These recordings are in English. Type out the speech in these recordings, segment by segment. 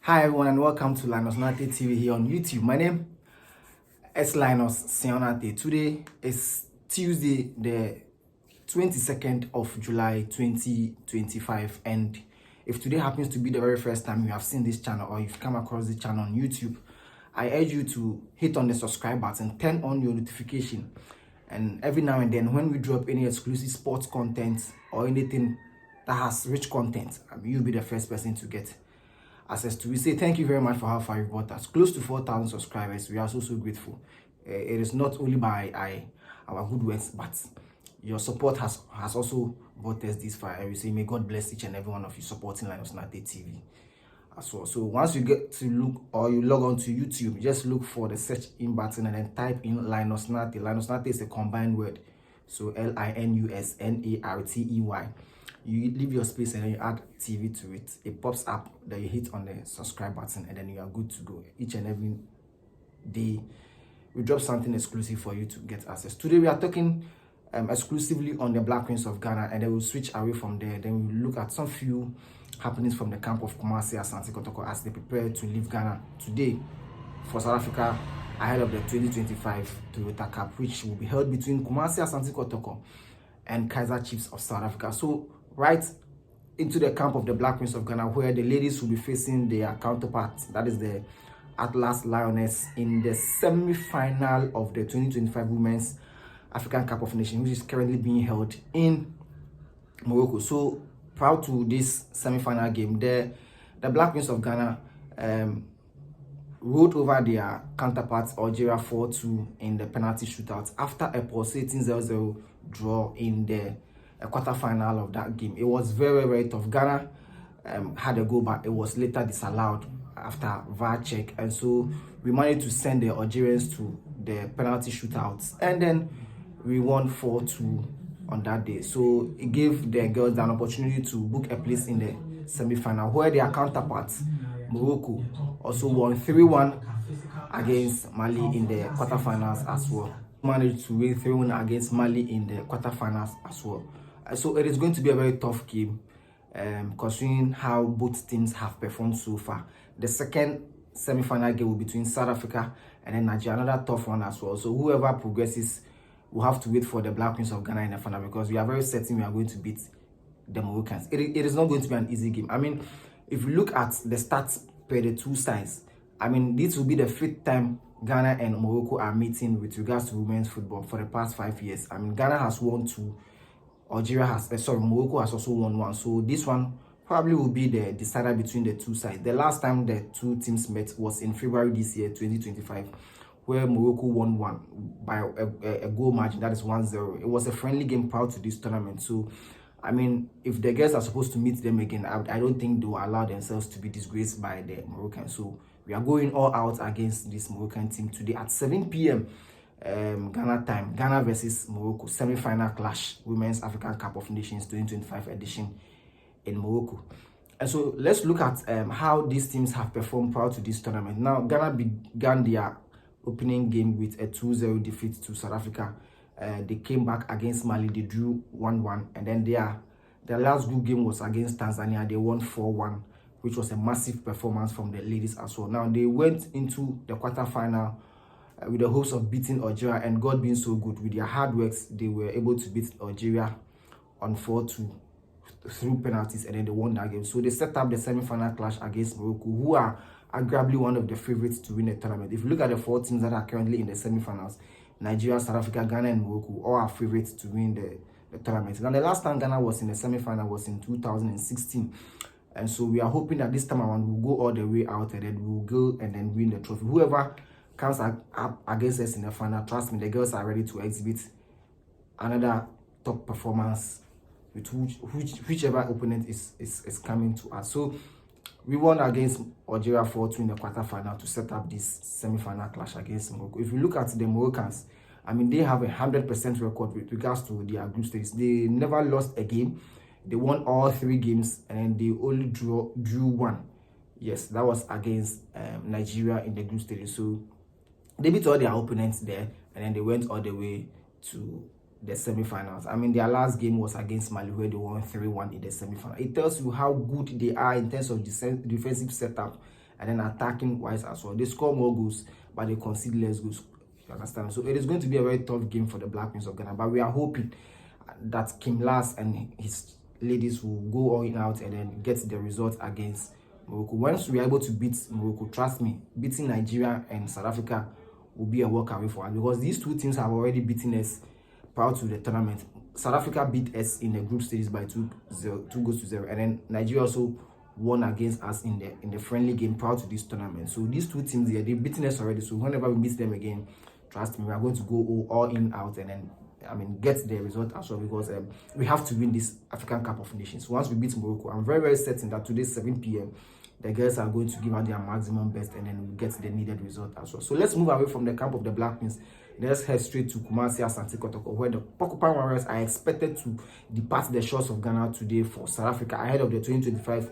Hi everyone and welcome to Linus Nate TV here on YouTube. My name is Linus Sionate. Today is Tuesday, the 22nd of July 2025, and if today happens to be the very first time you have seen this channel or you've come across this channel on YouTube, I urge you to hit on the subscribe button, turn on your notification, and every now and then when we drop any exclusive sports content or anything that has rich content, you'll be the first person to get access to. We say thank you very much for how far you brought us. Close to 4,000 subscribers. We are so grateful. It is not only by our good works, but your support has also brought us this far. And we say may God bless each and every one of you supporting Linus Nate TV as well. So once you get to look or you log on to YouTube, just look for the search in button and then type in Linus Nate. Linus Nate is a combined word, so LINUSNARTEY. You leave your space and then you add TV to it. It pops up, then you hit on the subscribe button and then you are good to go. Each and every day we drop something exclusive for you to get access. Today we are talking exclusively on the Black Queens of Ghana, and then we'll switch away from there. Then we'll look at some few happenings from the camp of Kumasi Asante Kotoko as they prepare to leave Ghana today for South Africa ahead of the 2025 Toyota Cup, which will be held between Kumasi Asante Kotoko and Kaizer Chiefs of South Africa. So right into the camp of the Black Queens of Ghana, where the ladies will be facing their counterparts, that is the Atlas Lioness, in the semi-final of the 2025 Women's African Cup of Nations, which is currently being held in Morocco. So prior to this semi-final game, the Black Queens of Ghana rolled over their counterparts Algeria 4-2 in the penalty shootout after a pulsating 0-0 draw in the quarter-final of that game. It was very tough. Ghana had a goal, but it was later disallowed after VAR check, and so we managed to send the Algerians to the penalty shootouts, and then we won 4-2 on that day. So it gave the girls an opportunity to book a place in the semi-final, where their counterparts Morocco also won 3-1 against Mali in the quarterfinals as well. Managed to win 3-1 against Mali in the quarterfinals as well. So it is going to be a very tough game, considering how both teams have performed so far. The second semi-final game will be between South Africa and then Nigeria, another tough one as well. So whoever progresses will have to wait for the Black Queens of Ghana in the final, because we are very certain we are going to beat the Moroccans. It is not going to be an easy game. I mean, if you look at the stats per the two sides, I mean, this will be the fifth time Ghana and Morocco are meeting with regards to women's football for the past 5 years. I mean, Ghana has won 2. Morocco has also won 1. So this one probably will be the decider between the two sides. The last time the two teams met was in February this year, 2025, where Morocco won 1 by a goal margin, that is 1-0. It was a friendly game prior to this tournament. So, I mean, if the girls are supposed to meet them again, I don't think they will allow themselves to be disgraced by the Moroccans. So we are going all out against this Moroccan team today at 7 p.m. Ghana time. Ghana versus Morocco, semi-final clash, Women's African Cup of Nations 2025 edition in Morocco. And so let's look at how these teams have performed prior to this tournament. Now, Ghana began their opening game with a 2-0 defeat to South Africa. They came back against Mali, they drew 1-1, and then their last group game was against Tanzania. They won 4-1, which was a massive performance from the ladies as well. Now, they went into the quarterfinal with the hopes of beating Algeria, and God being so good, with their hard works, they were able to beat Algeria on 4-2 through penalties, and then they won that game. So they set up the semi-final clash against Morocco, who are arguably one of the favorites to win the tournament. If you look at the 4 teams that are currently in the semi-finals, Nigeria, South Africa, Ghana, and Morocco all are favorites to win the tournament. Now, the last time Ghana was in the semi-final was in 2016. And so we are hoping that this time around we'll go all the way out, and then we'll go and then win the trophy. Whoever comes up against us in the final, trust me, the girls are ready to exhibit another top performance with whichever opponent is coming to us. So we won against Algeria 4-2 in the quarterfinal to set up this semi-final clash against Morocco. If you look at the Moroccans, I mean, they have a 100% record with regards to their group stages. They never lost a game. They won all 3 games, and they only drew 1. Yes, that was against Nigeria in the group stage. So they beat all their opponents there, and then they went all the way to the semi-finals. I mean, their last game was against Mali, where they won 3-1 in the semi-final. It tells you how good they are in terms of defensive setup and then attacking wise as well. They score more goals, but they concede less goals. You understand? So it is going to be a very tough game for the Black Queens of Ghana, but we are hoping that Kim Las and his ladies will go all in out and then get the result against Morocco. Once we are able to beat Morocco, trust me, beating Nigeria and South Africa will be a walk away for us, because these two teams have already beaten us prior to the tournament. South Africa beat us in the group stages by 2-0, and then Nigeria also won against us in the friendly game prior to this tournament. So these two teams here, they've beaten us already. So whenever we meet them again, trust me, we are going to go all in out and then get the result as well, because we have to win this African Cup of Nations. Once we beat Morocco, I'm very, very certain that today 7 p.m. the girls are going to give out their maximum best and then we get the needed result as well. So let's move away from the camp of the Black Queens. Let's head straight to Kumasi Asante Kotoko, where the Porcupine Warriors are expected to depart the shores of Ghana today for South Africa ahead of the 2025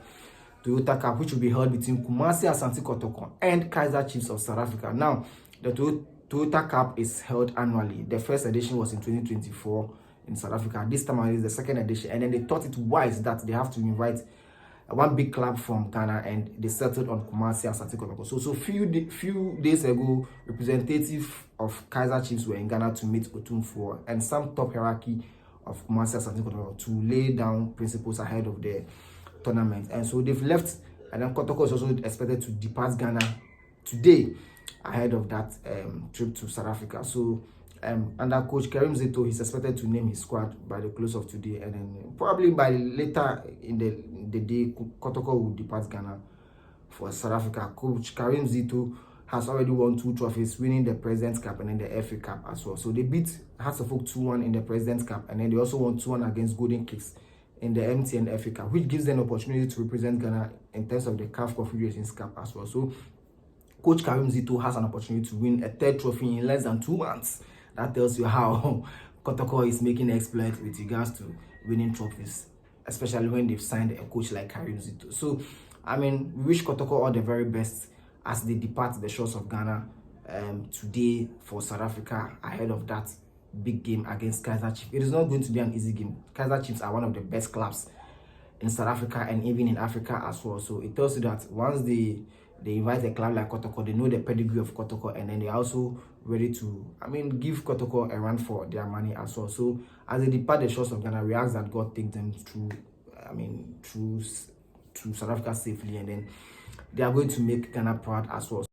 Toyota Cup, which will be held between Kumasi Asante Kotoko and Kaizer Chiefs of South Africa. Now, the Toyota Cup is held annually. The first edition was in 2024 in South Africa. This time it is the second edition, and then they thought it wise that they have to invite one big club from Ghana, and they settled on Kumasi Asante Kotoko. So few days ago, representative of Kaizer Chiefs were in Ghana to meet Otumfuo and some top hierarchy of Kumasi Asante Kotoko to lay down principles ahead of the tournament. And so they've left, and then Kotoko is also expected to depart Ghana today ahead of that trip to South Africa. So under coach Karim Zito, he's expected to name his squad by the close of today, and then probably by later in the day, Kotoko will depart Ghana for South Africa. Coach Karim Zito has already won 2 trophies, winning the President's Cup and then the FA Cup as well. So they beat Hearts of Oak 2-1 in the President's Cup, and then they also won 2-1 against Golden Kicks in the MTN FA Cup, which gives them an opportunity to represent Ghana in terms of the CAF Confederations Cup as well. So Coach Karim Zito has an opportunity to win a 3rd trophy in less than 2 months. That tells you how Kotoko is making exploits with regards to winning trophies, especially when they've signed a coach like Karim Zito. So, we wish Kotoko all the very best as they depart the shores of Ghana today for South Africa ahead of that big game against Kaizer Chiefs. It is not going to be an easy game. Kaizer Chiefs are one of the best clubs in South Africa and even in Africa as well. So it tells you that once they invite a club like Kotoko, they know the pedigree of Kotoko, and then they're also ready to, give Kotoko a run for their money as well. So as they depart the shores of Ghana, we ask that God take them through South Africa safely, and then they are going to make Ghana proud as well.